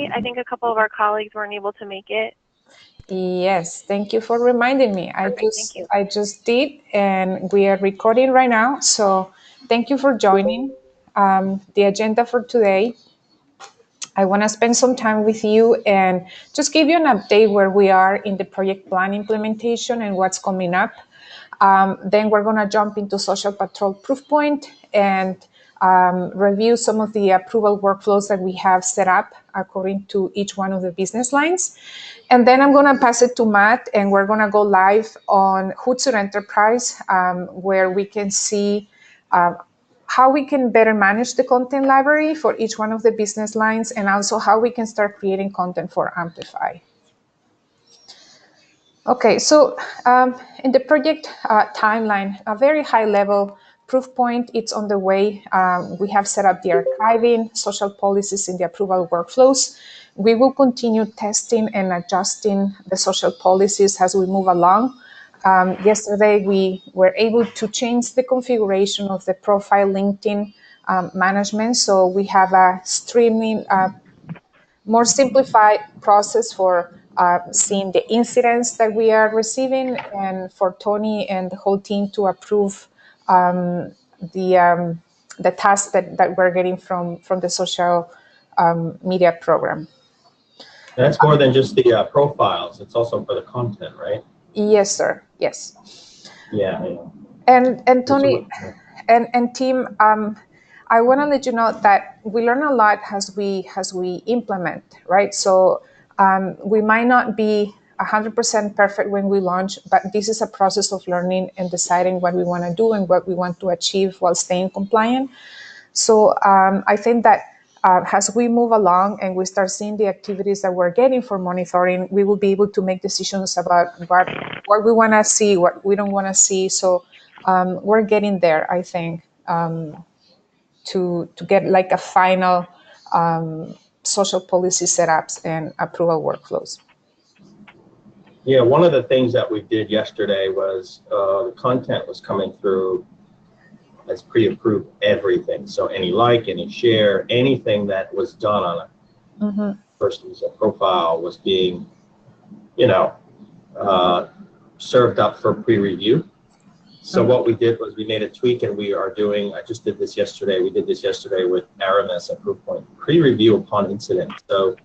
tonight. I think a couple of our colleagues weren't able to make it. Yes, thank you for reminding me. Perfect, thank you. I just did, and we are recording right now. So thank you for joining. The agenda for today, I want to spend some time with you and just give you an update where we are in the project plan implementation and what's coming up. Then we're going to jump into social patrol proof point and review some of the approval workflows that we have set up according to each one of the business lines. And then I'm going to pass it to Matt, and we're going to go live on Hootsuite Enterprise, where we can see how we can better manage the content library for each one of the business lines, and also how we can start creating content for Amplify. Okay, so in the project timeline, a very high level proof point, it's on the way. We have set up the archiving, social policies in the approval workflows. We will continue testing and adjusting the social policies as we move along. Yesterday, we were able to change the configuration of the profile LinkedIn management. So we have a streaming, more simplified process for seeing the incidents that we are receiving, and for Tony and the whole team to approve the tasks that we're getting from the social media program. That's more than just the profiles. It's also for the content, right? Yes, sir. Yes. Yeah. And Tony and team, I want to let you know that we learn a lot as we implement, right? So we might not be 100% perfect when we launch, but this is a process of learning and deciding what we want to do and what we want to achieve while staying compliant. So I think that as we move along and we start seeing the activities that we're getting for monitoring, we will be able to make decisions about what we want to see, what we don't want to see. So we're getting there, I think, to get like a final social policy setups and approval workflows. Yeah, one of the things that we did yesterday was the content was coming through as pre-approved everything. So any like, any share, anything that was done on a person's profile was being, served up for pre-review. So what we did was we made a tweak, and we are doing, I just did this yesterday, we did this yesterday with Aramis at Proofpoint, pre-review upon incident. So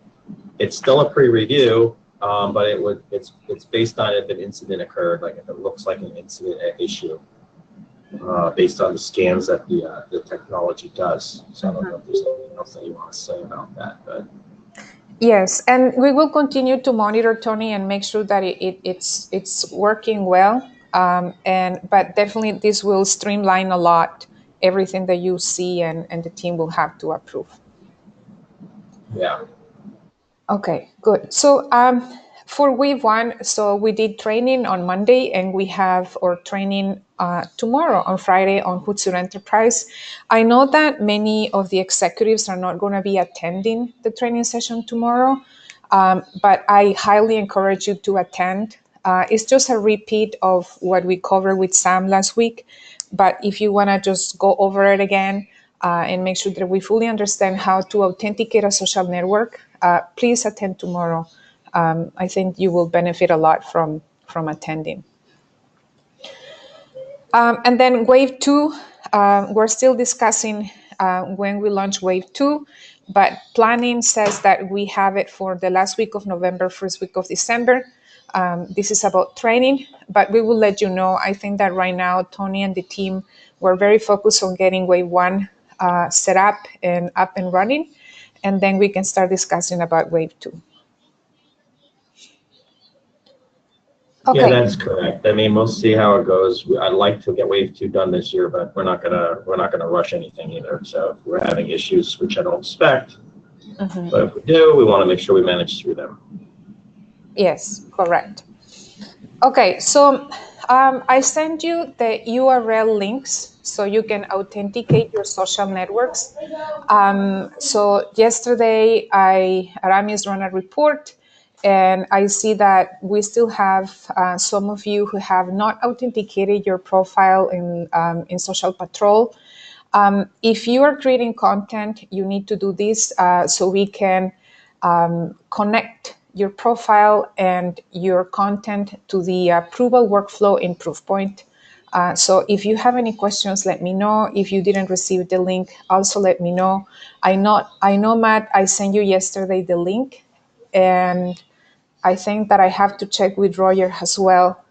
it's still a pre-review, but it's based on if an incident occurred, like if it looks like an incident issue, based on the scans that the technology does. So I don't know if there's anything else that you want to say about that, but. Yes, and we will continue to monitor, Tony, and make sure that it's working well. But definitely this will streamline a lot everything that you see, and the team will have to approve. Yeah. Okay, good. So for wave one, so we did training on Monday, and we have our training tomorrow on Friday on Hootsuite Enterprise. I know that many of the executives are not going to be attending the training session tomorrow, but I highly encourage you to attend. It's just a repeat of what we covered with Sam last week, but if you want to just go over it again and make sure that we fully understand how to authenticate a social network, please attend tomorrow. I think you will benefit a lot from attending. And then wave two, we're still discussing when we launch wave two, but planning says that we have it for the last week of November, first week of December. This is about training, but we will let you know. I think that right now, Tony and the team were very focused on getting wave one set up and running, and then we can start discussing about wave two. Okay. Yeah, that's correct. I mean, we'll see how it goes. I'd like to get wave two done this year, but we're not gonna rush anything either. So if we're having issues, which I don't expect, but if we do, we want to make sure we manage through them. Yes, correct. Okay, so I sent you the URL links so you can authenticate your social networks. So yesterday, Aramis ran a report, and I see that we still have some of you who have not authenticated your profile in Social Patrol. If you are creating content, you need to do this so we can connect your profile and your content to the approval workflow in Proofpoint. So if you have any questions, let me know. If you didn't receive the link, also let me know. I know, Matt, I sent you yesterday the link, and I think that I have to check with Roger as well,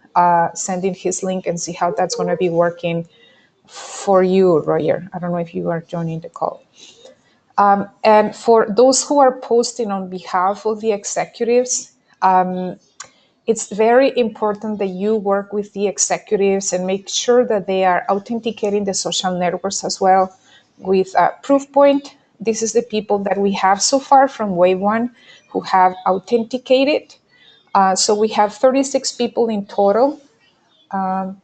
sending his link and see how that's going to be working for you, Roger. I don't know if you are joining the call. And for those who are posting on behalf of the executives, it's very important that you work with the executives and make sure that they are authenticating the social networks as well with Proofpoint. This is the people that we have so far from Wave 1 who have authenticated. So we have 36 people in total, and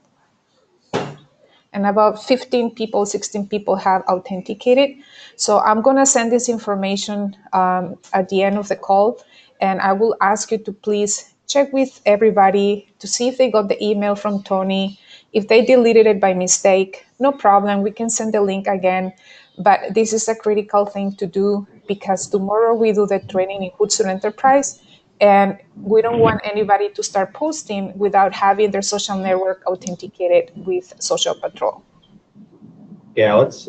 about 15 people, 16 people have authenticated. So I'm going to send this information at the end of the call, and I will ask you to please check with everybody to see if they got the email from Tony. If they deleted it by mistake, no problem, we can send the link again. But this is a critical thing to do because tomorrow we do the training in Hootsuite Enterprise, and we don't want anybody to start posting without having their social network authenticated with Social Patrol. Yeah, let's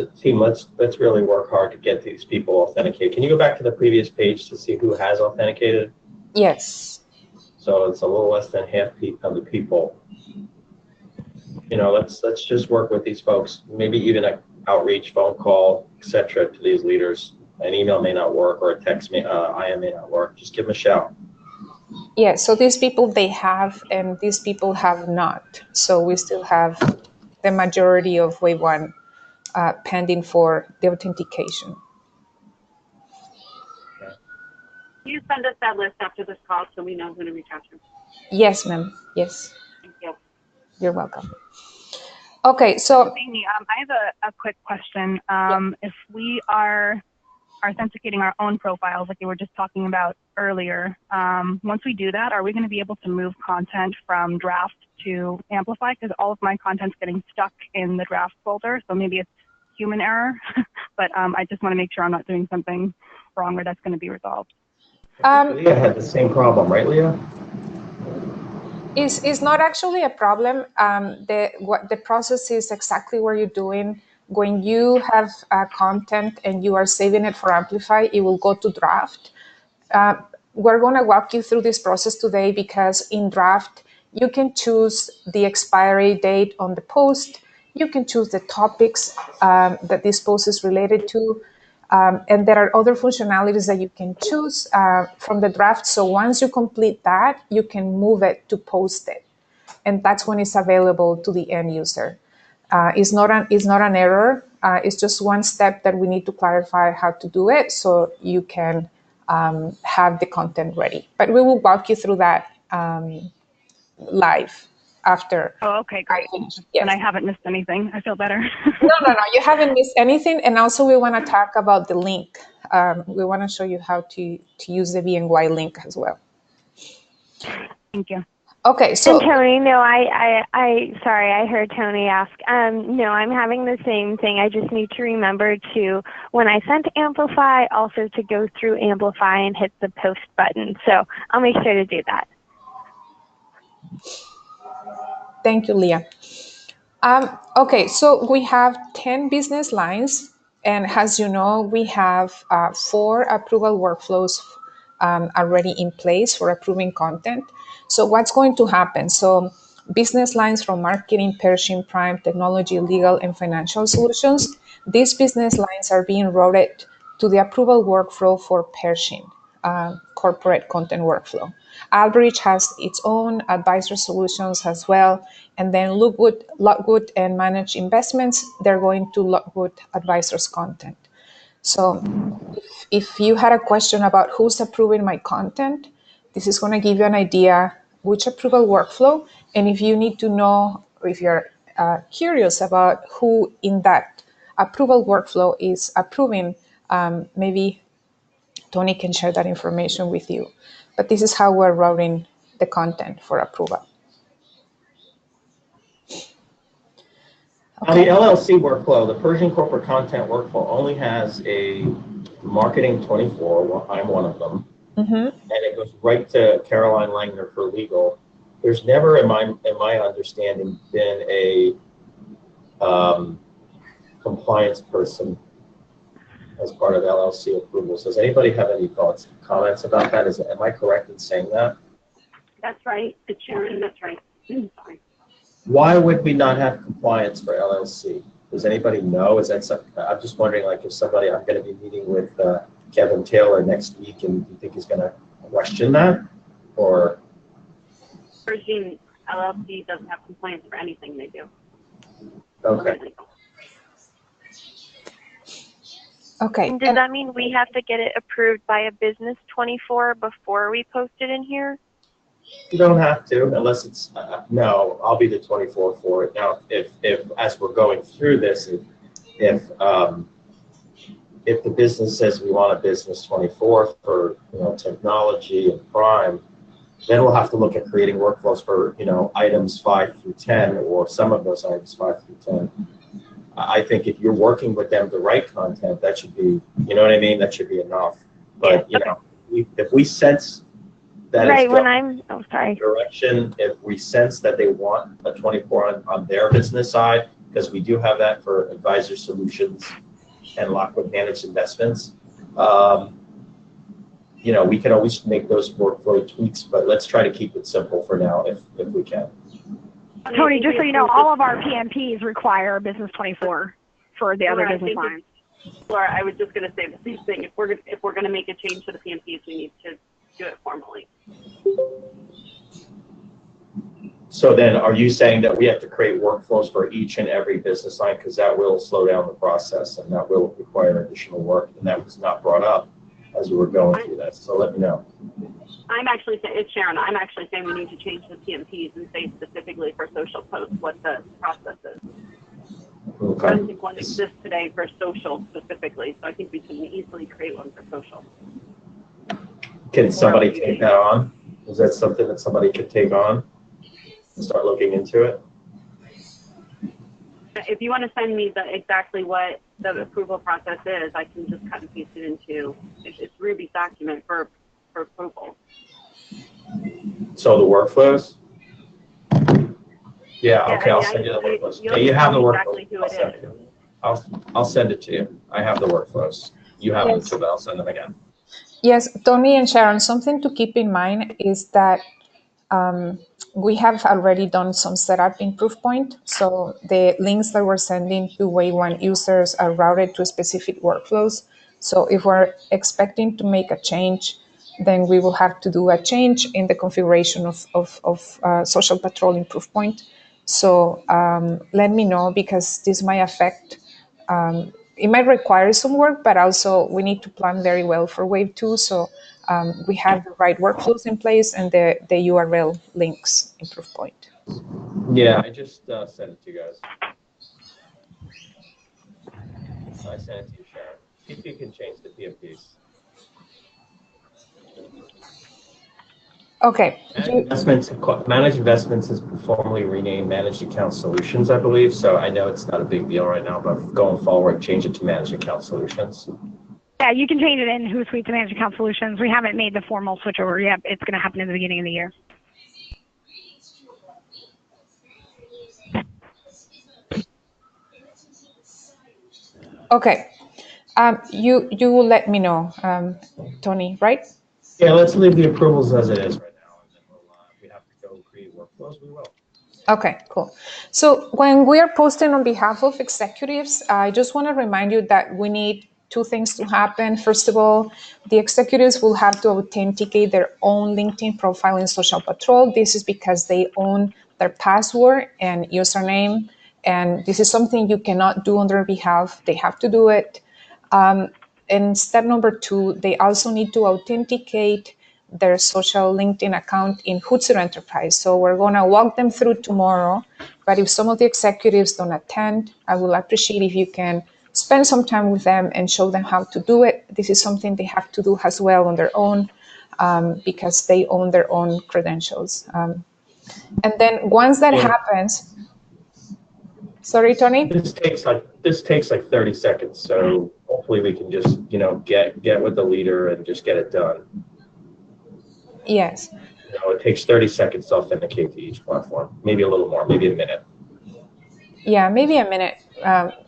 really work hard to get these people authenticated. Can you go back to the previous page to see who has authenticated? Yes. So it's a little less than half of the people. You know, let's just work with these folks. Maybe even an outreach, phone call, etc. to these leaders. An email may not work, or a text IM may not work. Just give them a shout. Yeah, so these people, they have, and these people have not. So we still have the majority of Wave 1 pending for the authentication. Okay. Can you send us that list after this call so we know who to reach out to? Yes, ma'am. Yes. Thank you. You're welcome. Okay, so Amy, I have a quick question. If we are authenticating our own profiles, like you were just talking about earlier, once we do that, are we going to be able to move content from draft to amplify? Because all of my content's getting stuck in the draft folder, so maybe it's human error, but I just want to make sure I'm not doing something wrong or that's going to be resolved. Leah had the same problem, right, Leah? It's not actually a problem. The process is exactly what you're doing. When you have content and you are saving it for Amplify, it will go to draft. We're going to walk you through this process today because in draft, you can choose the expiry date on the post. You can choose the topics that this post is related to. And there are other functionalities that you can choose from the draft. So once you complete that, you can move it to post it. And that's when it's available to the end user. It's not an error. It's just one step that we need to clarify how to do it so you can have the content ready. But we will walk you through that live after. Oh, okay, great. Yes. And I haven't missed anything. I feel better. No, you haven't missed anything. And also we want to talk about the link. We want to show you how to use the BNY link as well. Thank you. Okay, so and Tony, no, sorry, I heard Tony ask. No, I'm having the same thing. I just need to remember to, when I send to Amplify, also to go through Amplify and hit the post button. So I'll make sure to do that. Thank you, Leah. Okay, so we have 10 business lines, and as you know, we have 4 approval workflows already in place for approving content. So what's going to happen? So business lines from marketing, Pershing, Prime, technology, legal, and financial solutions. These business lines are being routed to the approval workflow for Pershing, corporate content workflow. Albridge has its own advisor solutions as well. And then Lockwood and Managed Investments, they're going to Lockwood Advisors content. So if you had a question about who's approving my content, this is going to give you an idea which approval workflow. And if you need to know, or if you're curious about who in that approval workflow is approving, maybe Tony can share that information with you. But this is how we're routing the content for approval. On the LLC workflow, the Pershing corporate content workflow only has a marketing 24. I'm one of them. and it goes right to Caroline Langner for legal. There's never, in my understanding, been a compliance person as part of LLC approvals. Does anybody have any thoughts, comments about that? Am I correct in saying that? That's right. It's Sharon. That's right. Sorry. Why would we not have compliance for LLC? Does anybody know? Is that something? I'm just wondering, like, if somebody, I'm going to be meeting with Kevin Taylor next week, and do you think he's going to question that, or? Pershing LLC doesn't have compliance for anything they do. Okay. Okay. And does that mean we have to get it approved by a business 24 before we post it in here? You don't have to, unless it's, no, I'll be the 24 for it. Now, if as we're going through this, if the business says we want a business 24 for, technology and prime, then we'll have to look at creating workflows for, items 5 through 10, or some of those items 5 through 10. I think if you're working with them to write content, that should be, you know what I mean? That should be enough. But, if we sense that right, it's when I'm, oh, sorry. direction, if we sense that they want a 24 on their business side, because we do have that for Advisor Solutions and Lockwood Managed Investments, we can always make those workflow tweaks, but let's try to keep it simple for now if we can. Tony, just so you know, all of our PMPs require a business 24 for the other business lines. Laura, I was just going to say the same thing. If we're going to make a change to the PMPs, we need to do it formally. So then, are you saying that we have to create workflows for each and every business line, because that will slow down the process and that will require additional work, and that was not brought up as we were going through that? So let me know. I'm actually saying, it's Sharon, I'm actually saying we need to change the PMPs and say specifically for social posts what the process is. Okay. I don't think one exists today for social specifically, so I think we can easily create one for social. Can somebody take that on? Is that something that somebody could take on and start looking into it? If you want to send me exactly what the approval process is, I can just cut and paste it into it's Ruby's document for approval. So the workflows? Yeah, okay, I'll send you the workflows. Yeah, you have the workflows. Exactly who it is. I'll send it to you. I have the workflows. You have them too, but I'll send them again. Yes, Tony and Sharon, something to keep in mind is that we have already done some setup in Proofpoint. So the links that we're sending to Wave 1 users are routed to specific workflows. So if we're expecting to make a change, then we will have to do a change in the configuration of Social Patrol in Proofpoint. So let me know, because this might affect, it might require some work, but also we need to plan very well for Wave 2. So we have the right workflows in place and the URL links in Proofpoint. Yeah, I just sent it to you guys. I sent it to you, Sharon. See if you can change the PMPs. Okay. Managed Investments is formally renamed Managed Account Solutions, I believe. So I know it's not a big deal right now, but going forward, change it to Managed Account Solutions. Yeah, you can change it in Hootsuite to Managed Account Solutions. We haven't made the formal switchover yet. It's going to happen in the beginning of the year. Okay. You will let me know, Tony, right? Yeah, let's leave the approvals as it is right now, and then if we have to go create workflows, we will. Okay, cool. So when we are posting on behalf of executives, I just want to remind you that we need two things to happen. First of all, the executives will have to authenticate their own LinkedIn profile in Social Patrol. This is because they own their password and username, and this is something you cannot do on their behalf. They have to do it. And step number 2, they also need to authenticate their social LinkedIn account in Hootsuite Enterprise. So we're going to walk them through tomorrow. But if some of the executives don't attend, I will appreciate if you can spend some time with them and show them how to do it. This is something they have to do as well on their own, because they own their own credentials. And then once that happens, sorry, Tony? This takes like 30 seconds. So hopefully we can just, get with the leader and just get it done. Yes. It takes 30 seconds to authenticate to each platform, maybe a little more, maybe a minute. Yeah, maybe a minute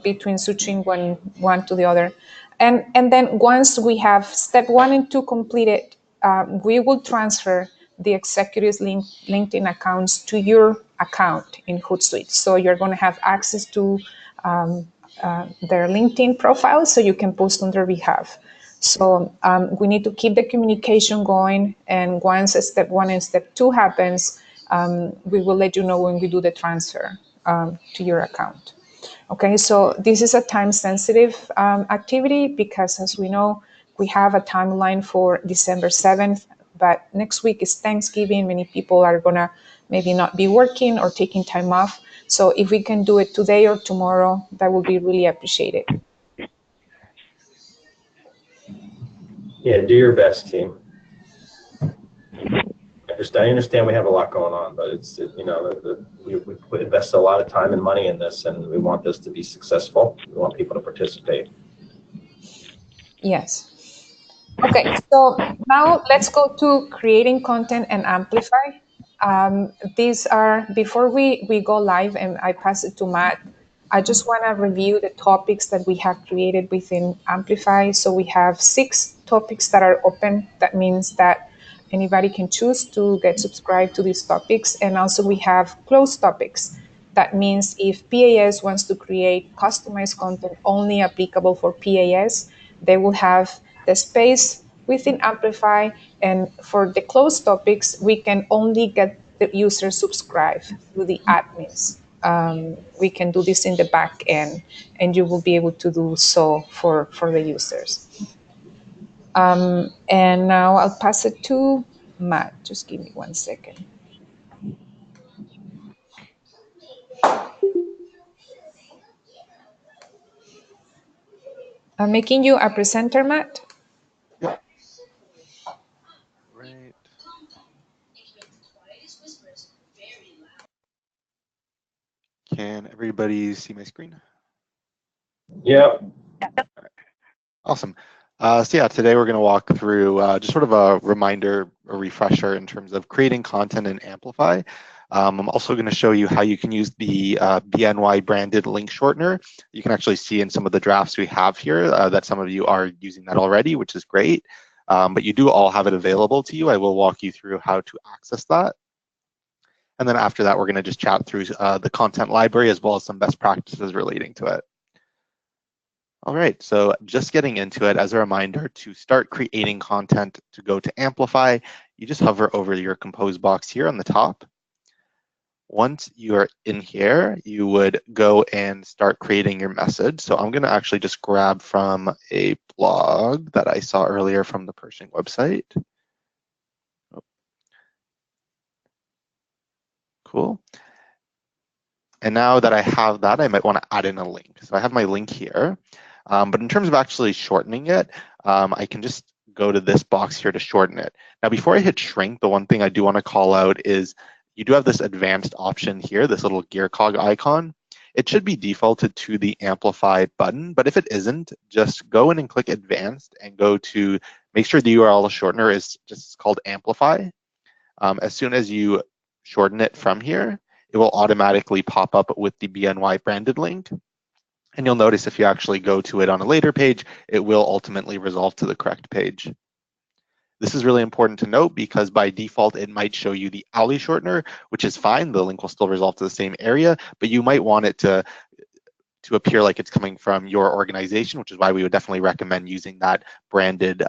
between switching one to the other. And then once we have step 1 and 2 completed, we will transfer the executives LinkedIn accounts to your account in Hootsuite. So you're going to have access to their LinkedIn profile so you can post on their behalf. So we need to keep the communication going. And once step 1 and step 2 happens, we will let you know when we do the transfer to your account. Okay, so this is a time-sensitive activity because, as we know, we have a timeline for December 7th, but next week is Thanksgiving. Many people are gonna maybe not be working or taking time off. So if we can do it today or tomorrow, that would be really appreciated. Yeah, do your best, team. I understand we have a lot going on, but it's, we invest a lot of time and money in this, and we want this to be successful. We want people to participate. Yes. Okay, so now let's go to creating content and amplify. These are, before we go live and I pass it to Matt, I just want to review the topics that we have created within Amplify. So we have 6 topics that are open. That means that anybody can choose to get subscribed to these topics. And also we have closed topics. That means if PAS wants to create customized content only applicable for PAS, they will have the space within Amplify. And for the closed topics, we can only get the users subscribed through the admins. We can do this in the back end, and you will be able to do so for the users. And now I'll pass it to Matt. Just give me 1 second. I'm making you a presenter, Matt. Yep. Right. Can everybody see my screen? Yeah. Awesome. So yeah, today we're going to walk through just sort of a reminder, a refresher in terms of creating content in Amplify. I'm also going to show you how you can use the BNY branded link shortener. You can actually see in some of the drafts we have here that some of you are using that already, which is great. But you do all have it available to you. I will walk you through how to access that. And then after that, we're going to just chat through the content library as well as some best practices relating to it. All right, so just getting into it, as a reminder, to start creating content, to go to Amplify, you just hover over your compose box here on the top. Once you're in here, you would go and start creating your message. So I'm going to actually just grab from a blog that I saw earlier from the Pershing website. Oh. Cool. And now that I have that, I might want to add in a link. So I have my link here. But in terms of actually shortening it, I can just go to this box here to shorten it. Now, before I hit shrink, the one thing I do want to call out is you do have this advanced option here, this little gear cog icon. It should be defaulted to the Amplify button, but if it isn't, just go in and click advanced and go to make sure the URL shortener is just called Amplify. As soon as you shorten it from here, it will automatically pop up with the BNY branded link. And you'll notice if you actually go to it on a later page, it will ultimately resolve to the correct page. This is really important to note because by default, it might show you the Ali shortener, which is fine. The link will still resolve to the same area, but you might want it to appear like it's coming from your organization, which is why we would definitely recommend using that branded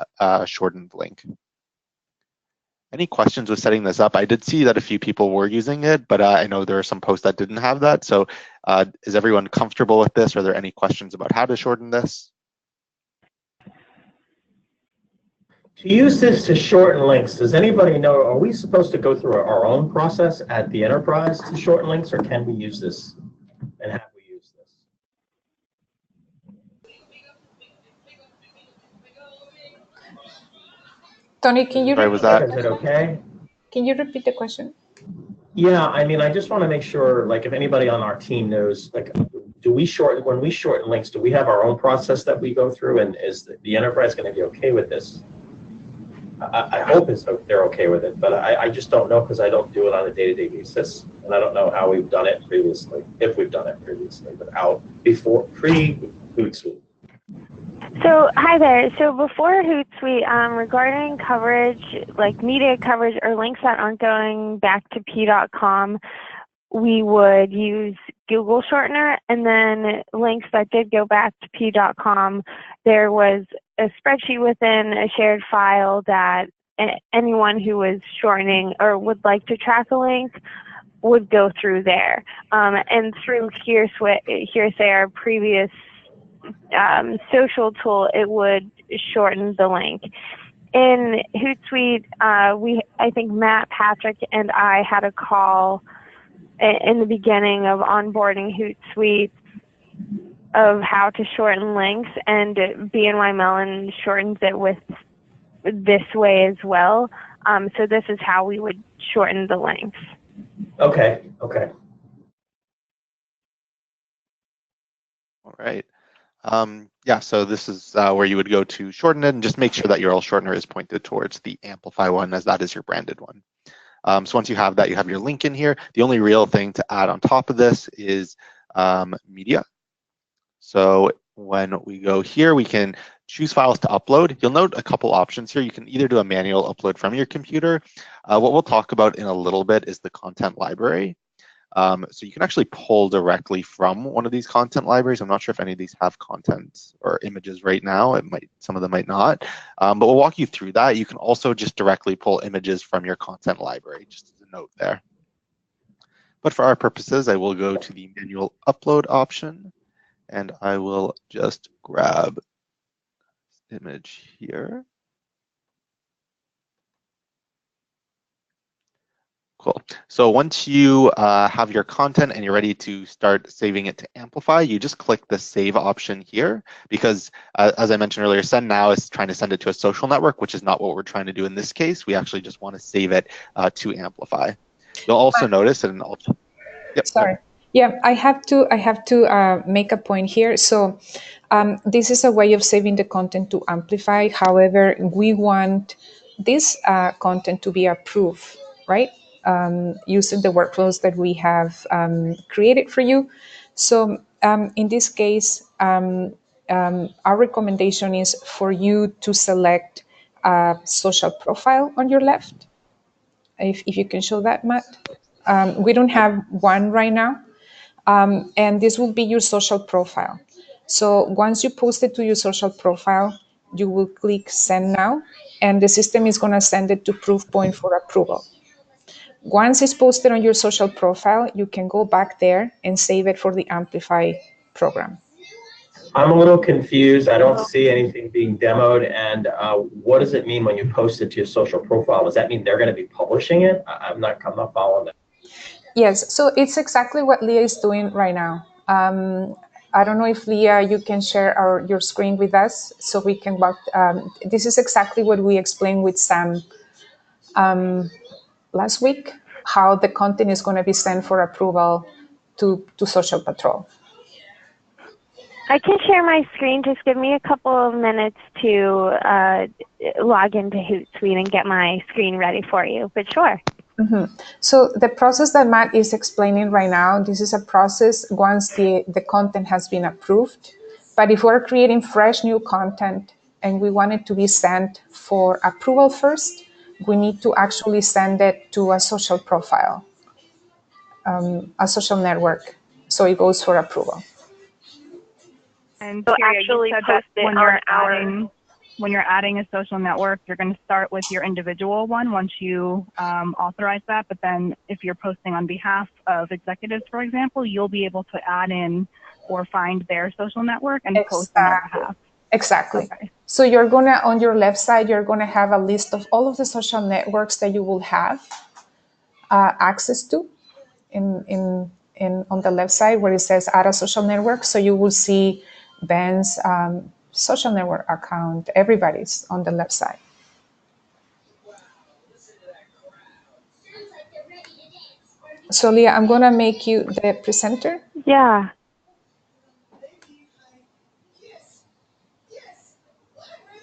shortened link. Any questions with setting this up? I did see that a few people were using it, but I know there are some posts that didn't have that. So is everyone comfortable with this? Are there any questions about how to shorten this? To use this to shorten links, does anybody know, are we supposed to go through our own process at the enterprise to shorten links, or can we use this, and have we used this? Tony, can you Sorry, was that? Is it okay? Can you repeat the question? Yeah, I mean, I just want to make sure, like, if anybody on our team knows, like, do we shorten, when we shorten links, do we have our own process that we go through, and is the enterprise going to be okay with this? I hope they're okay with it, but I just don't know because I don't do it on a day-to-day basis, and I don't know how we've done it previously, if we've done it previously, pre-Hootsuite. So hi there. So before Hootsuite, regarding coverage, like media coverage or links that aren't going back to p.com, we would use Google shortener, and then links that did go back to p.com, there was a spreadsheet within a shared file that anyone who was shortening or would like to track a link would go through there. And through Hearsay, our previous social tool, it would shorten the link. In Hootsuite, I think Matt, Patrick, and I had a call in the beginning of onboarding Hootsuite of how to shorten links, and BNY Mellon shortens it with this way as well. So this is how we would shorten the links. Okay. All right. Yeah, so this is where you would go to shorten it, and just make sure that URL shortener is pointed towards the Amplify one, as that is your branded one. So once you have that, you have your link in here. The only real thing to add on top of this is media. So when we go here, we can choose files to upload. You'll note a couple options here. You can either do a manual upload from your computer. What we'll talk about in a little bit is the content library. So you can actually pull directly from one of these content libraries. I'm not sure if any of these have content or images right now. Some of them might not, but we'll walk you through that. You can also just directly pull images from your content library, just as a note there. But for our purposes, I will go to the manual upload option, and I will just grab this image here. Cool. So once you have your content and you're ready to start saving it to Amplify, you just click the Save option here, because as I mentioned earlier, Send Now is trying to send it to a social network, which is not what we're trying to do in this case. We actually just want to save it to Amplify. You'll also notice, and yep. Sorry. Yeah, I have to make a point here. So this is a way of saving the content to Amplify. However, we want this content to be approved, right? Using the workflows that we have created for you. So in this case, our recommendation is for you to select a social profile on your left. If you can show that, Matt. We don't have one right now. And this will be your social profile. So once you post it to your social profile, you will click Send Now, and the system is going to send it to Proofpoint for approval. Once it's posted on your social profile, you can go back there and save it for the Amplify program. I'm a little confused. I don't see anything being demoed. And what does it mean when you post it to your social profile? Does that mean they're going to be publishing it? I'm not following that. Yes, so it's exactly what Leah is doing right now. I don't know if Leah, you can share your screen with us so we can walk. This is exactly what we explained with Sam last week, how the content is going to be sent for approval to Social Patrol. I can share my screen. Just give me a couple of minutes to log into Hootsuite and get my screen ready for you, but sure. Mm-hmm. So the process that Matt is explaining right now, this is a process once the content has been approved. But if we're creating fresh new content and we want it to be sent for approval first, we need to actually send it to a social profile, a social network, so it goes for approval. And So Kyria, actually you said that post it when you're adding a social network, you're going to start with your individual one once you authorize that. But then if you're posting on behalf of executives, for example, you'll be able to add in or find their social network and post on their behalf. Exactly. Okay. So you're going to, on your left side, you're going to have a list of all of the social networks that you will have access to on the left side where it says add a social network. So you will see Ben's social network account, everybody's on the left side. So Leah, I'm going to make you the presenter. Yeah.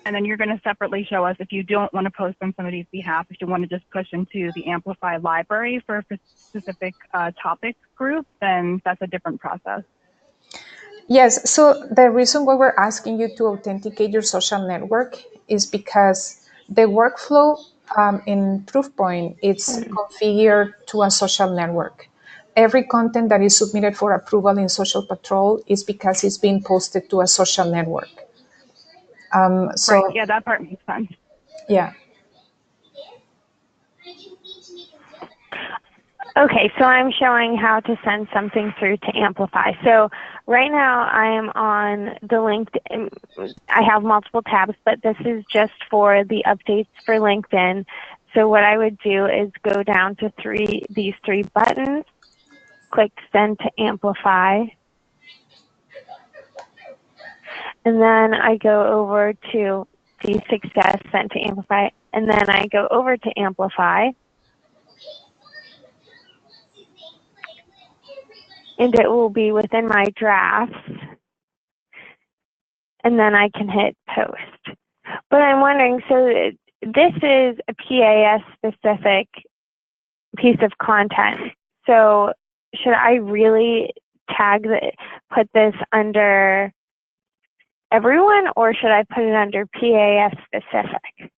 And then you're going to separately show us if you don't want to post on somebody's behalf, if you want to just push into the Amplify library for a specific topic group, then that's a different process. Yes, so the reason why we're asking you to authenticate your social network is because the workflow in Proofpoint is configured to a social network. Every content that is submitted for approval in Social Patrol is because it's being posted to a social network. Right, yeah, that part makes sense. Yeah. Okay, so I'm showing how to send something through to Amplify. So right now I am on the LinkedIn. I have multiple tabs, but this is just for the updates for LinkedIn. So what I would do is go down to these three buttons, click Send to Amplify, and then I go over to see Success, Send to Amplify, and then I go over to Amplify. And it will be within my drafts, and then I can hit post. But I'm wondering, so this is a PAS specific piece of content. So should I really put this under everyone, or should I put it under PAS specific?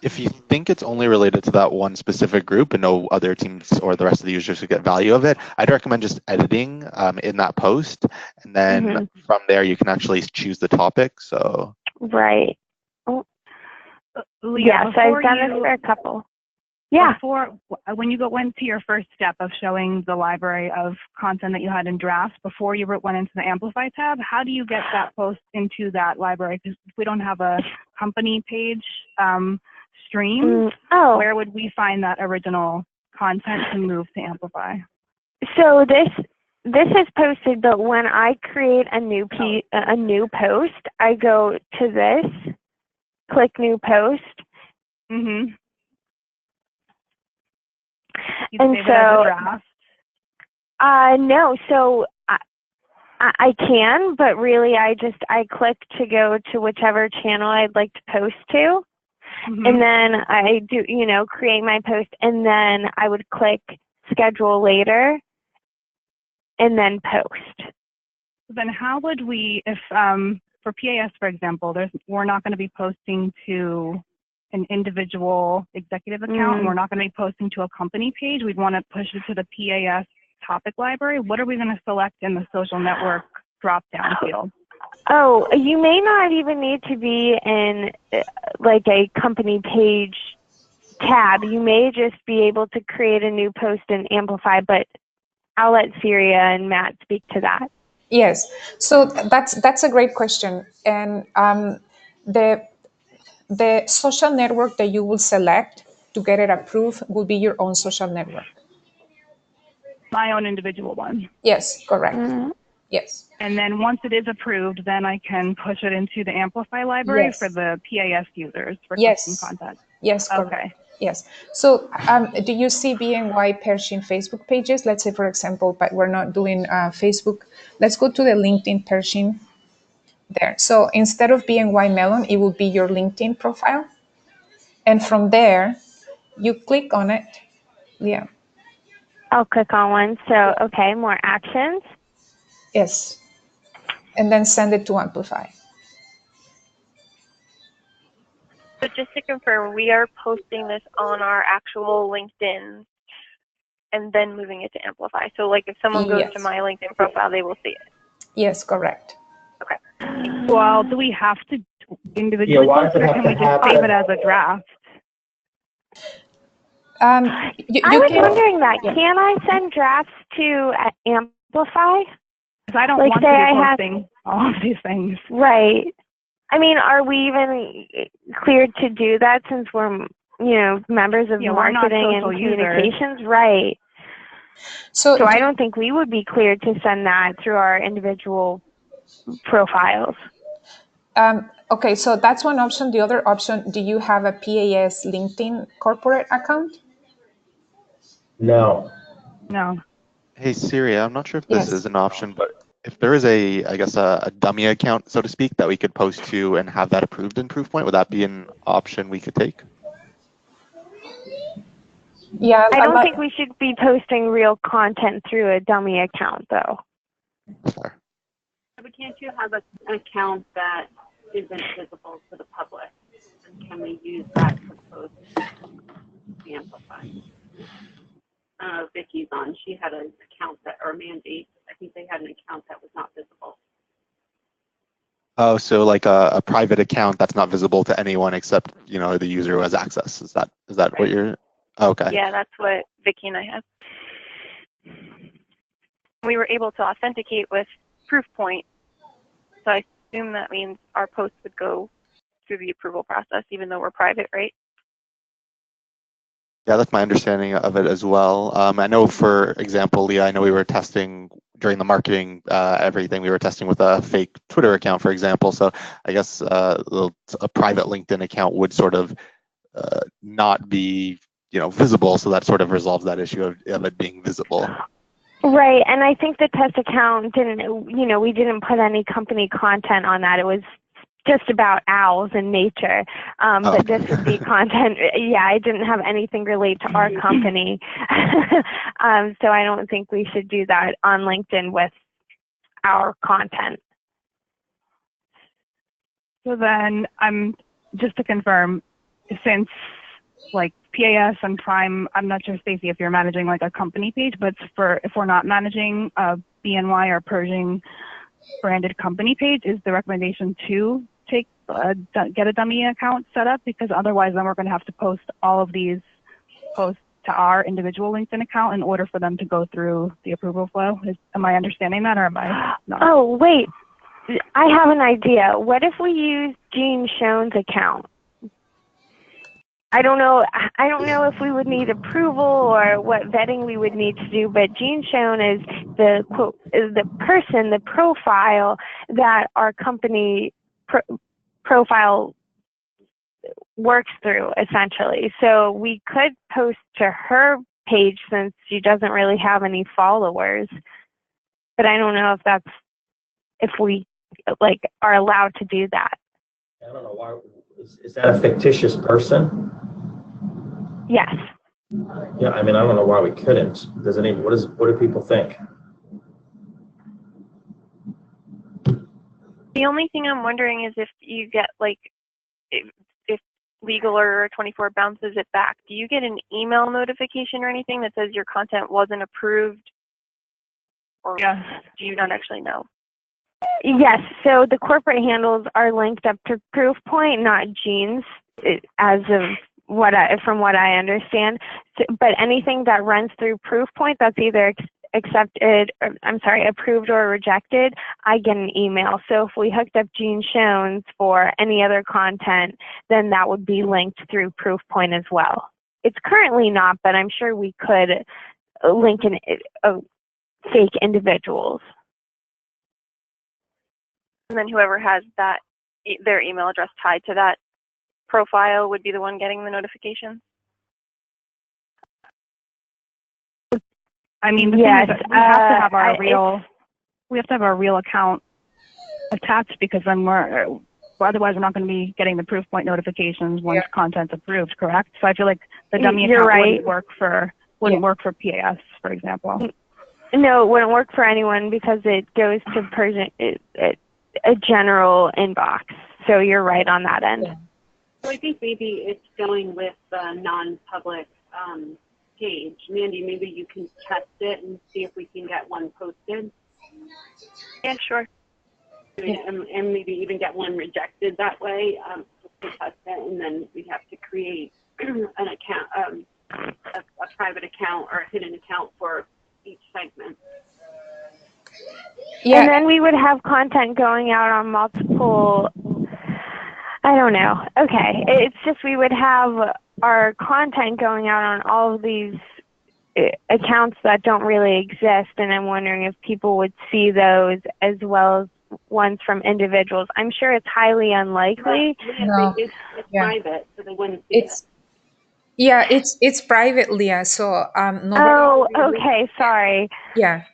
If you think it's only related to that one specific group and no other teams or the rest of the users could get value of it, I'd recommend just editing in that post. And then from there, you can actually choose the topic. So right. Oh. Leah, yes, I've done this for a couple. Yeah. When you went to your first step of showing the library of content that you had in drafts before you went into the Amplify tab, how do you get that post into that library? Because if we don't have a company page stream, where would we find that original content to move to Amplify? So this is posted, but when I create a new post, I go to this, click New Post. Mm-hmm. And so, no, so I can, but really I click to go to whichever channel I'd like to post to. And then I do, create my post, and then I would click schedule later and then post. Then how would we, if for PAS, for example, we're not going to be posting to an individual executive account, and we're not going to be posting to a company page. We'd want to push it to the PAS topic library. What are we going to select in the social network drop-down field? Oh, you may not even need to be in like a company page tab. You may just be able to create a new post and Amplify, but I'll let Syria and Matt speak to that. Yes, so that's a great question. And the social network that you will select to get it approved will be your own social network. My own individual one. Yes, correct. Yes. And then once it is approved, then I can push it into the Amplify library for the PAS users for custom content. Yes, correct. Okay. Yes. So do you see BNY Pershing Facebook pages? Let's say, for example, but we're not doing Facebook. Let's go to the LinkedIn Pershing there. So instead of BNY Mellon, it will be your LinkedIn profile. And from there, you click on it. Yeah. I'll click on one. So, okay, more actions. Yes. And then send it to Amplify. So just to confirm, we are posting this on our actual LinkedIn and then moving it to Amplify. So like if someone goes to my LinkedIn profile, they will see it. Yes, correct. Okay. Well, do we have to individually post it, or can we just save it as a draft? I was wondering that. Can I send drafts to Amplify? Because I don't want to be posting all of these things. Right. I mean, are we even cleared to do that since we're, members of marketing and communications? Right. So I don't think we would be cleared to send that through our individual profiles. Okay, so that's one option. The other option, do you have a PAS LinkedIn corporate account? No. No. Hey, Syria, I'm not sure if this is an option, but if there is I guess a dummy account, so to speak, that we could post to and have that approved in Proofpoint, would that be an option we could take? Yeah, I don't think we should be posting real content through a dummy account, though. Fair. But can't you have an account that isn't visible to the public? And can we use that to post the Amplify? I don't know if Vicky's on. She had an account that, or Mandy, I think they had an account that was not visible. Oh, so like a private account that's not visible to anyone except, you know, the user who has access. Is that right. What you're? Okay. Yeah, that's what Vicky and I have. We were able to authenticate with Proofpoint, so I assume that means our posts would go through the approval process, even though we're private, right? Yeah, that's my understanding of it as well. I know, for example, Leah, I know we were testing during the marketing everything. We were testing with a fake Twitter account, for example. So I guess a private LinkedIn account would sort of not be, you know, visible. So that sort of resolves that issue of it being visible. Right, and I think the test account didn't, you know, we didn't put any company content on that. It was just about owls and nature. But this would be content. Yeah, I didn't have anything relate to our company. So I don't think we should do that on LinkedIn with our content. So then just to confirm, since like PAS and Prime, I'm not sure, Stacey, if you're managing like a company page, but if we're not managing a BNY or Pershing branded company page, is the recommendation to get a dummy account set up? Because otherwise then we're going to have to post all of these posts to our individual LinkedIn account in order for them to go through the approval flow. Am I understanding that, or am I not? Oh, wait. I have an idea. What if we use Jean Schoen's account? I don't know if we would need approval or what vetting we would need to do, but Jean Schoen is the person, the profile that our company profile works through, essentially. So we could post to her page since she doesn't really have any followers, but I don't know if we like are allowed to do that. I don't know why. Is that a fictitious person? Yes. Yeah, I mean, I don't know why we couldn't. What do people think? The only thing I'm wondering is if you get like, if legal or 24 bounces it back, do you get an email notification or anything that says your content wasn't approved? Or yes. Do you not actually know? Yes, so the corporate handles are linked up to Proofpoint, not Jean's, as of from what I understand. So, but anything that runs through Proofpoint that's either approved or rejected, I get an email. So if we hooked up Jean Schoen's for any other content, then that would be linked through Proofpoint as well. It's currently not, but I'm sure we could link fake individuals. And then whoever has their email address tied to that profile would be the one getting the notification? I mean, the thing is that we have to have our real account attached, because then otherwise we're not going to be getting the Proofpoint notifications once content's approved, correct? So I feel like the dummy account wouldn't work for PAS, for example. No, it wouldn't work for anyone because it goes to Pershing, a general inbox. So you're right on that end. So I think maybe it's going with the non-public page. Mandy, maybe you can test it and see if we can get one posted. Yeah, sure. And maybe even get one rejected that way, just to test it, and then we have to create an account, a private account or a hidden account for each segment. Yeah. And then we would have content going out on multiple, I don't know. Okay. It's just we would have our content going out on all of these accounts that don't really exist, and I'm wondering if people would see those as well as ones from individuals. I'm sure it's highly unlikely. No. It's private, so they wouldn't see it. Yeah, it's private, Leah. So okay, sorry. Yeah.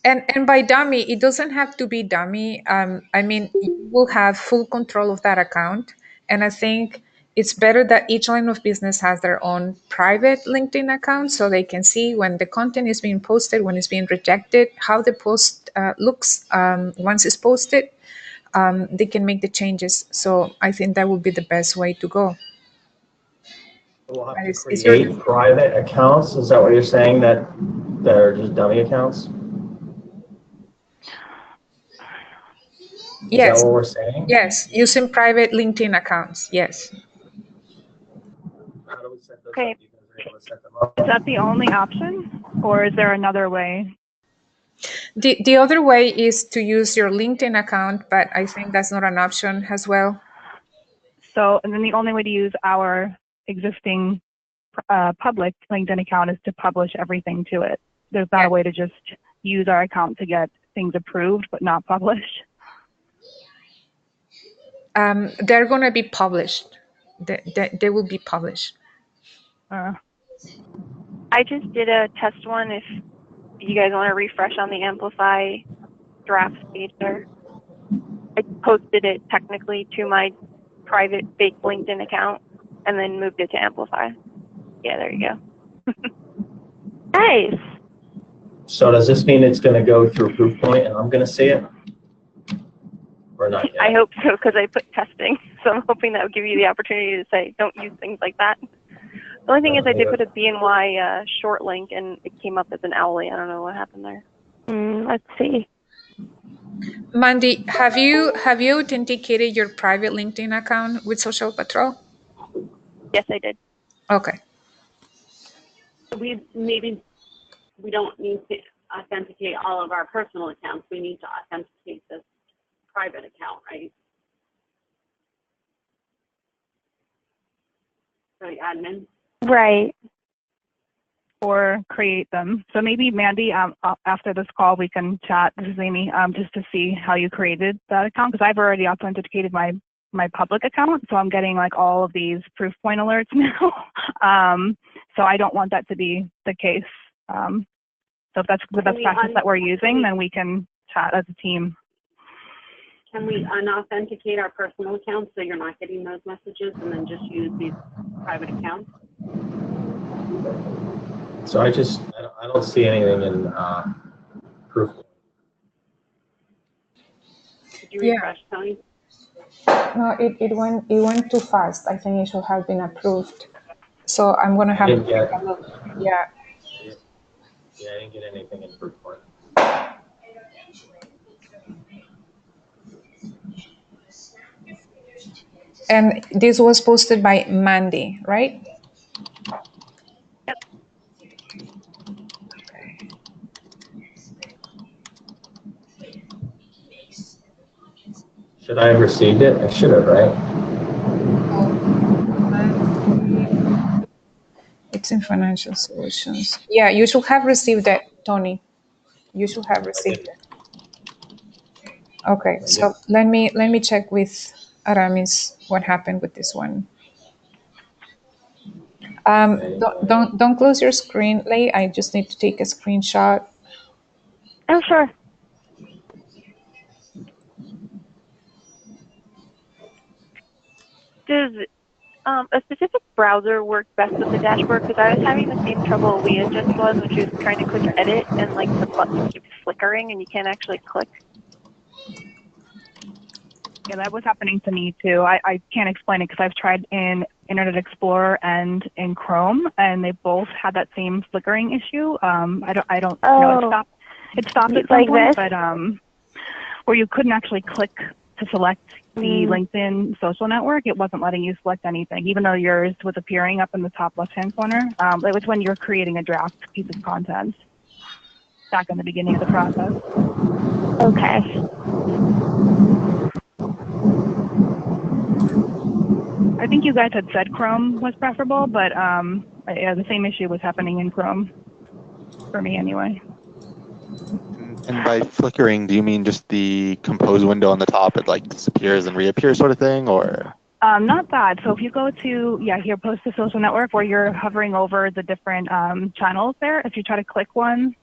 And by dummy, it doesn't have to be dummy. I mean, you will have full control of that account. And I think it's better that each line of business has their own private LinkedIn account so they can see when the content is being posted, when it's being rejected, how the post looks once it's posted. They can make the changes. So I think that would be the best way to go. We'll have But to it's your create private accounts. Is that what you're saying? That are just dummy accounts? Is that yes, what we're saying? yes, using private LinkedIn accounts. Yes. How do we set those Okay. up? You guys are able to set them up? Is that the only option, or is there another way? The other way is to use your LinkedIn account, but I think that's not an option as well. So, and then the only way to use our existing public LinkedIn account is to publish everything to it. There's not a way to just use our account to get things approved but not published. They're going to be published. They will be published. I just did a test one. If you guys want to refresh on the Amplify draft page there, I posted it technically to my private fake LinkedIn account and then moved it to Amplify. Yeah, there you go. Nice. So does this mean it's going to go through Proofpoint and I'm going to see it? Or not yet? I hope so, because I put testing. So I'm hoping that would give you the opportunity to say, don't use things like that. The only thing is I did put a BNY short link and it came up as an owlie. I don't know what happened there. Let's see. Mandy, have you authenticated your private LinkedIn account with Social Patrol? Yes, I did. Okay. We don't need to authenticate all of our personal accounts. We need to authenticate this private account, right? For the admin. Right. Or create them. So maybe Mandy, after this call, we can chat. This is Amy, just to see how you created that account, because I've already authenticated my public account, so I'm getting like all of these Proofpoint alerts now. So I don't want that to be the case. So if that's the best practice that we're using, then we can chat as a team. Can we unauthenticate our personal accounts so you're not getting those messages and then just use these private accounts? So I don't see anything in Proofpoint. Did you refresh, Tony? No, it went too fast. I think it should have been approved. So I'm gonna have to take a look. Yeah. Yeah, I didn't get anything in Proofpoint. And this was posted by Mandy, right? Yep. Okay. Should I have received it? I should have, right? It's in Financial Solutions. Yeah, you should have received that, Tony. You should have received it. Okay, so let me check with Aramis what happened with this one. Don't close your screen, Lei. I just need to take a screenshot. Oh, sure. Does a specific browser work best with the dashboard? Because I was having the same trouble Leah just was, which is trying to click edit and like the button keeps flickering and you can't actually click. Yeah, that was happening to me too. I can't explain it because I've tried in Internet Explorer and in Chrome, and they both had that same flickering issue. I don't know. It stopped at some like point, this? but where you couldn't actually click to select the LinkedIn social network, it wasn't letting you select anything, even though yours was appearing up in the top left-hand corner. It was when you're creating a draft piece of content back in the beginning of the process. Okay. I think you guys had said Chrome was preferable, but yeah, the same issue was happening in Chrome for me anyway. And by flickering, do you mean just the compose window on the top? It like disappears and reappears, sort of thing, or? Not that. So if you go to here, post to social network, where you're hovering over the different channels there. If you try to click one,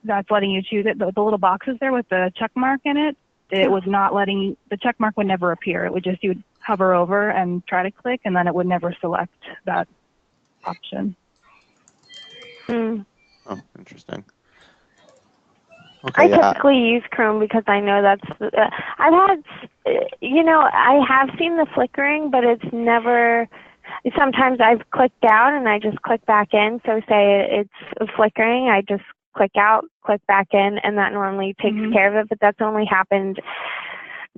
that's letting you choose it, the little boxes there with the check mark in it, it was not letting you, the check mark would never appear. It would just, you would hover over and try to click, and then it would never select that option. Mm. Oh, interesting. I Okay, yeah. typically use Chrome because I know that's, I've had, I have seen the flickering, but it's never, sometimes I've clicked out and I just click back in. So say it's flickering, I just click out, click back in, and that normally takes care of it, but that's only happened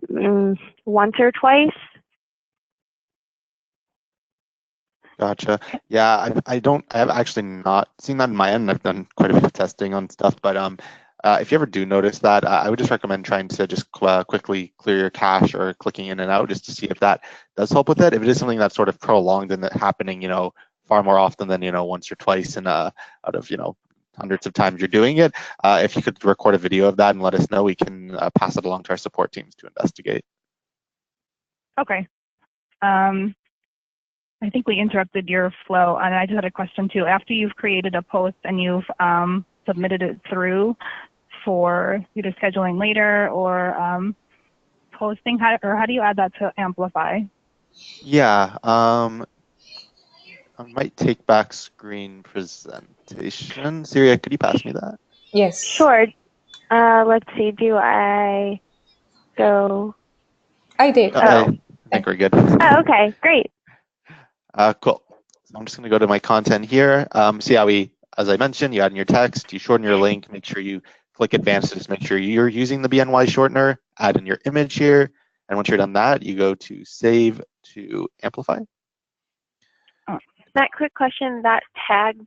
once or twice. Gotcha. Yeah, I have actually not seen that in my end. I've done quite a bit of testing on stuff, but if you ever do notice that, I would just recommend trying to just quickly clear your cache or clicking in and out just to see if that does help with it. If it is something that's sort of prolonged and that happening, far more often than, once or twice and out of, hundreds of times you're doing it, if you could record a video of that and let us know, we can pass it along to our support teams to investigate. Okay. I think we interrupted your flow, and I just had a question too. After you've created a post and you've submitted it through for either scheduling later or posting, how do you add that to Amplify? Yeah, I might take back screen presentation. Syria, could you pass me that? Yes. Sure. Let's see, do I go? I did. I think we're good. Oh, okay, great. Cool. So I'm just going to go to my content here. See how as I mentioned, you add in your text, you shorten your link, make sure you click advanced to just make sure you're using the BNY shortener, add in your image here. And once you're done that, you go to save to Amplify. That quick question, that tag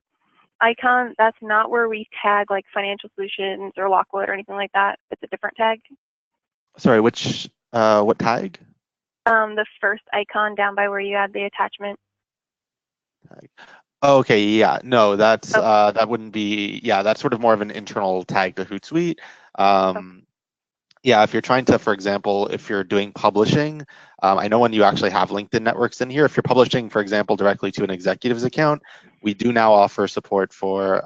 icon, that's not where we tag like financial solutions or Lockwood or anything like that. It's a different tag. Sorry, what tag? The first icon down by where you add the attachment. Oh, okay, yeah, no, that's that wouldn't be, yeah, that's sort of more of an internal tag to Hootsuite. Yeah, if you're trying to, for example, if you're doing publishing, I know when you actually have LinkedIn networks in here, if you're publishing, for example, directly to an executive's account, we do now offer support for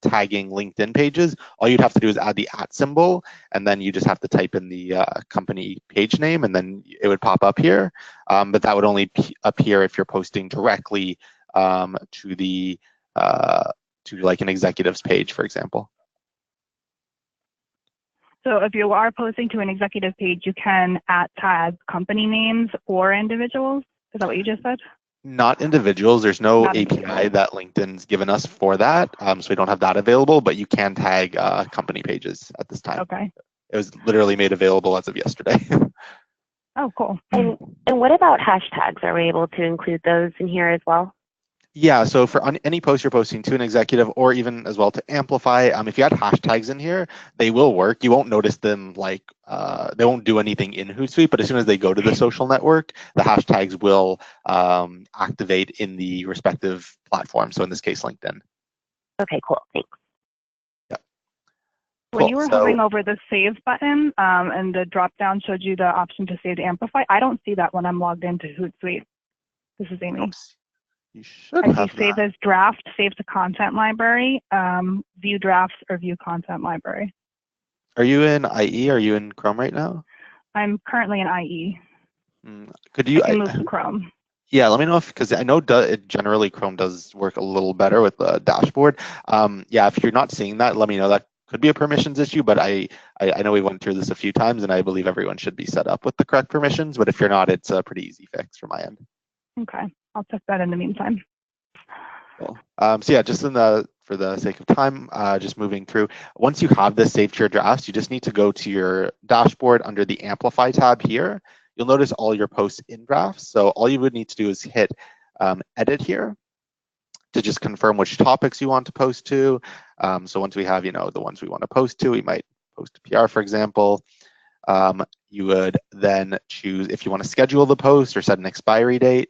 tagging LinkedIn pages. All you'd have to do is add the @ symbol, and then you just have to type in the company page name, and then it would pop up here. But that would only appear if you're posting directly to the to like an executive's page, for example. So if you are posting to an executive page, you can tag company names or individuals? Is that what you just said? Not individuals. There's no API that LinkedIn's given us for that, so we don't have that available, but you can tag company pages at this time. Okay. It was literally made available as of yesterday. Oh, cool. And what about hashtags? Are we able to include those in here as well? Yeah, so for any post you're posting to an executive or even as well to Amplify, if you add hashtags in here, they will work. You won't notice them like, they won't do anything in Hootsuite, but as soon as they go to the social network, the hashtags will activate in the respective platform. So in this case, LinkedIn. Okay, cool, thanks. Yeah. When Cool. you were hovering over the save button and the drop down showed you the option to save to Amplify, I don't see that when I'm logged into Hootsuite. This is Amy. Oops. You should I have see save as draft, save to content library, view drafts, or view content library. Are you in IE? Are you in Chrome right now? I'm currently in IE. Could you? I can move to Chrome. Yeah, let me know because I know generally Chrome does work a little better with the dashboard. Yeah, if you're not seeing that, let me know. That could be a permissions issue, but I know we went through this a few times, and I believe everyone should be set up with the correct permissions. But if you're not, it's a pretty easy fix from my end. Okay, I'll check that in the meantime. Cool. So yeah, just for the sake of time, just moving through. Once you have this saved to your drafts, you just need to go to your dashboard under the Amplify tab here. You'll notice all your posts in drafts. So all you would need to do is hit edit here to just confirm which topics you want to post to. So once we have, the ones we want to post to, we might post to PR, for example. You would then choose if you want to schedule the post or set an expiry date.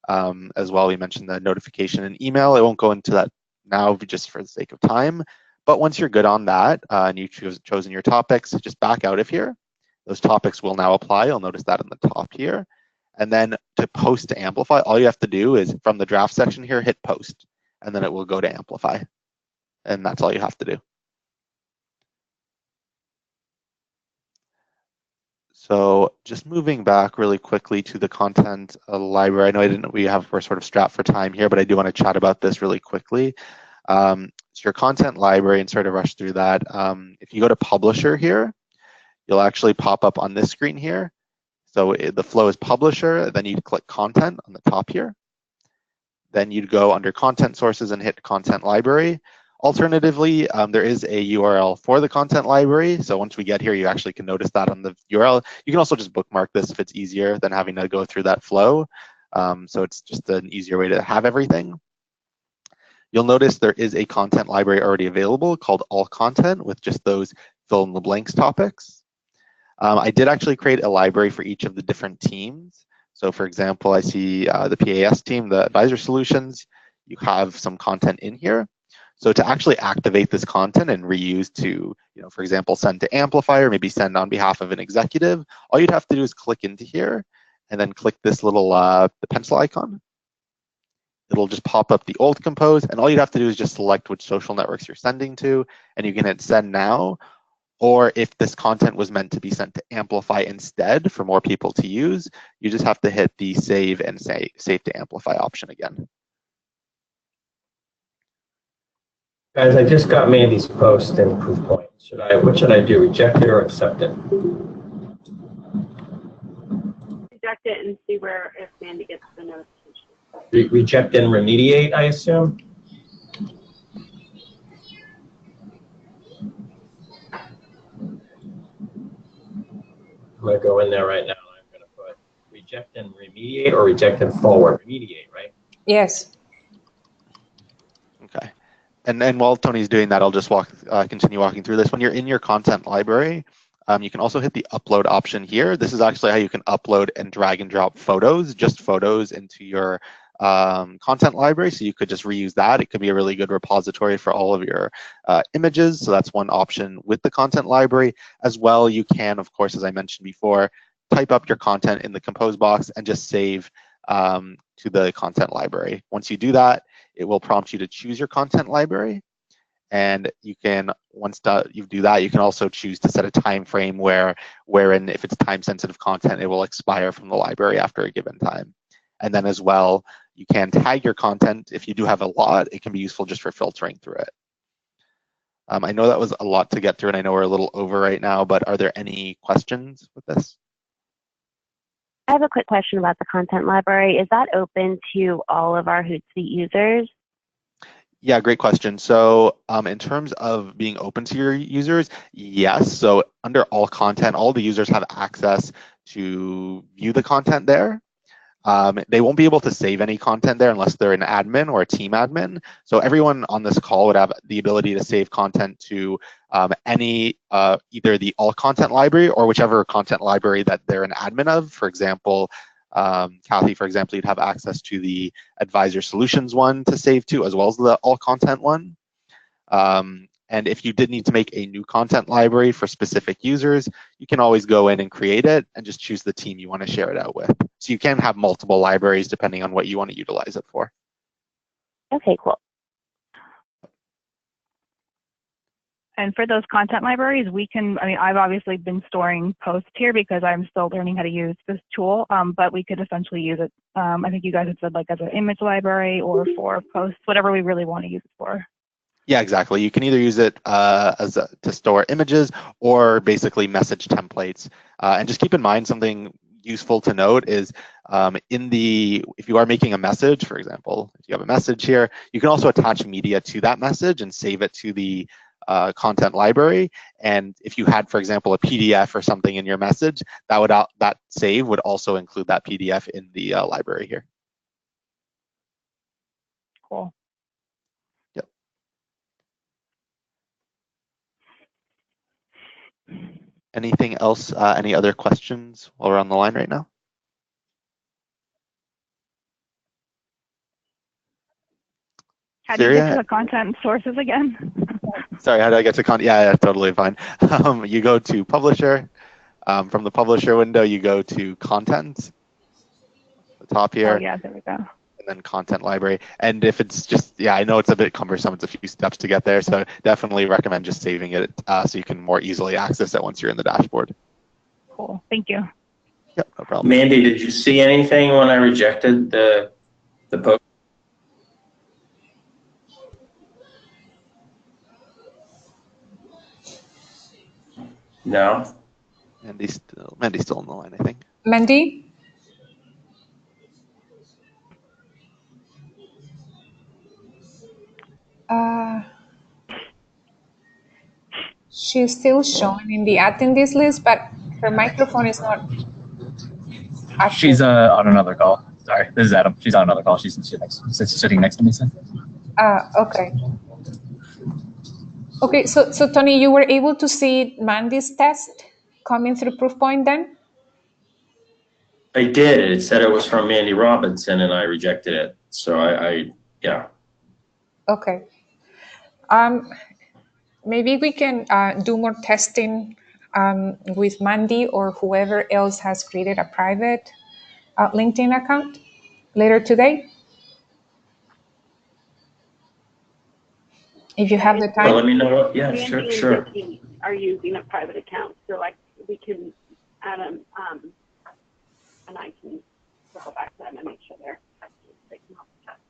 As well, we mentioned the notification and email. I won't go into that now just for the sake of time. But once you're good on that and you've chosen your topics, just back out of here. Those topics will now apply. You'll notice that in the top here. And then to post to Amplify, all you have to do is from the draft section here, hit post, and then it will go to Amplify. And that's all you have to do. So just moving back really quickly to the content library. I know we're sort of strapped for time here, but I do want to chat about this really quickly. So your content library, and sort of rush through that. If you go to publisher here, you'll actually pop up on this screen here. So the flow is publisher, then you'd click content on the top here. Then you'd go under content sources and hit content library. Alternatively, there is a URL for the content library. So once we get here, you actually can notice that on the URL. You can also just bookmark this if it's easier than having to go through that flow. So it's just an easier way to have everything. You'll notice there is a content library already available called All Content with just those fill in the blanks topics. I did actually create a library for each of the different teams. So for example, I see the PAS team, the advisor solutions, you have some content in here. So to actually activate this content and reuse to, for example, send to Amplify or maybe send on behalf of an executive, all you'd have to do is click into here and then click this little the pencil icon. It'll just pop up the old compose, and all you'd have to do is just select which social networks you're sending to, and you can hit send now. Or if this content was meant to be sent to Amplify instead for more people to use, you just have to hit the save and save to Amplify option again. Guys, I just got Mandy's post in Proofpoint. What should I do? Reject it or accept it? Reject it and see if Mandy gets the notification. Reject and remediate, I assume? I'm going to go in there right now. I'm going to put reject and remediate or reject and forward. Remediate, right? Yes. Okay. And then while Tony's doing that, I'll just continue walking through this. When you're in your content library, you can also hit the upload option here. This is actually how you can upload and drag and drop photos, just photos into your content library. So you could just reuse that. It could be a really good repository for all of your images. So that's one option with the content library. As well, you can, of course, as I mentioned before, type up your content in the compose box and just save to the content library. Once you do that, it will prompt you to choose your content library. And you can, once you do that, you can also choose to set a time frame wherein if it's time sensitive content, it will expire from the library after a given time. And then as well, you can tag your content. If you do have a lot, it can be useful just for filtering through it. I know that was a lot to get through, and I know we're a little over right now, but are there any questions with this? I have a quick question about the content library. Is that open to all of our Hootsuite users? Yeah, great question. So in terms of being open to your users, yes. So under all content, all the users have access to view the content there. They won't be able to save any content there unless they're an admin or a team admin. So everyone on this call would have the ability to save content to either the all content library or whichever content library that they're an admin of. For example, Kathy, for example, you'd have access to the advisor solutions one to save to, as well as the all content one. And if you did need to make a new content library for specific users, you can always go in and create it and just choose the team you want to share it out with. So you can have multiple libraries depending on what you want to utilize it for. Okay, cool. And for those content libraries, I've obviously been storing posts here because I'm still learning how to use this tool, but we could essentially use it. I think you guys had said like as an image library or for posts, whatever we really want to use it for. Yeah, exactly. You can either use it to store images or basically message templates. And just keep in mind something useful to note is if you are making a message, for example, if you have a message here, you can also attach media to that message and save it to the content library. And if you had, for example, a PDF or something in your message, that save would also include that PDF in the library here. Cool. Yep. Anything else? Any other questions while we're on the line right now? How do you get to the content sources again? Sorry, how do I get to content? Yeah, totally fine. You go to Publisher. From the Publisher window, you go to Content, the top here. Oh, yeah, there we go. And then Content Library. And if it's just, I know it's a bit cumbersome. It's a few steps to get there. So definitely recommend just saving it so you can more easily access it once you're in the dashboard. Cool. Thank you. Yep, no problem. Mandy, did you see anything when I rejected the post? No. Mandy's still on the line, I think. Mandy? She's still showing in the attendees list, but her microphone is not active. She's on another call. Sorry, this is Adam. She's on another call. She's sitting next to me. So. Okay. Okay, so Tony, you were able to see Mandy's test coming through Proofpoint then? I did. It said it was from Mandy Robinson, and I rejected it. So yeah. Okay. Maybe we can do more testing with Mandy or whoever else has created a private LinkedIn account later today. If you have the time. Well, let me know. Yeah, Mandy sure. and Vicky are using a private account, so we can add them, and I can circle back to them and make sure they can help the test.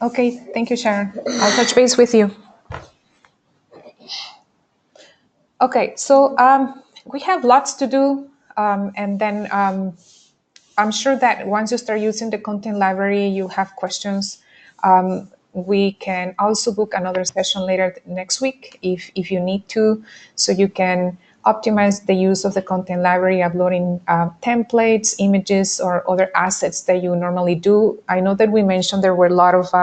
Okay. Thank you, Sharon. I'll touch base with you. Okay, so we have lots to do, and then I'm sure that once you start using the content library, you have questions. We can also book another session later next week if you need to, so you can optimize the use of the content library, uploading templates, images, or other assets that you normally do. I know that we mentioned there were a lot of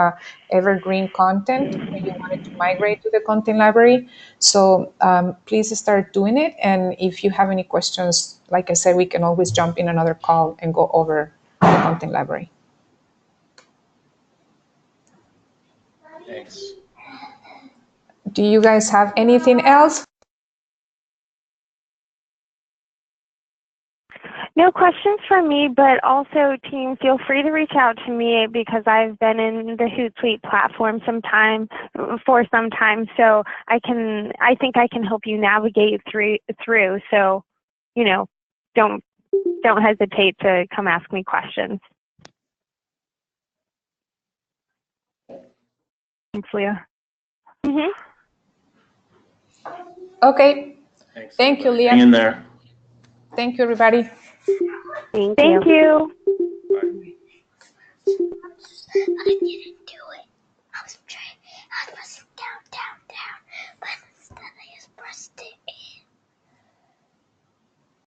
evergreen content that you wanted to migrate to the content library. So please start doing it. And if you have any questions, like I said, we can always jump in another call and go over the content library. Thanks. Do you guys have anything else? No questions from me, but also team, feel free to reach out to me because I've been in the Hootsuite platform for some time, so I think I can help you navigate through. So, don't hesitate to come ask me questions. Thanks, Leah. Mm-hmm. Okay. Thanks. Thank you, Leah. Hang in there. Thank you, everybody. Thank you. Bye. I didn't do it. I was trying.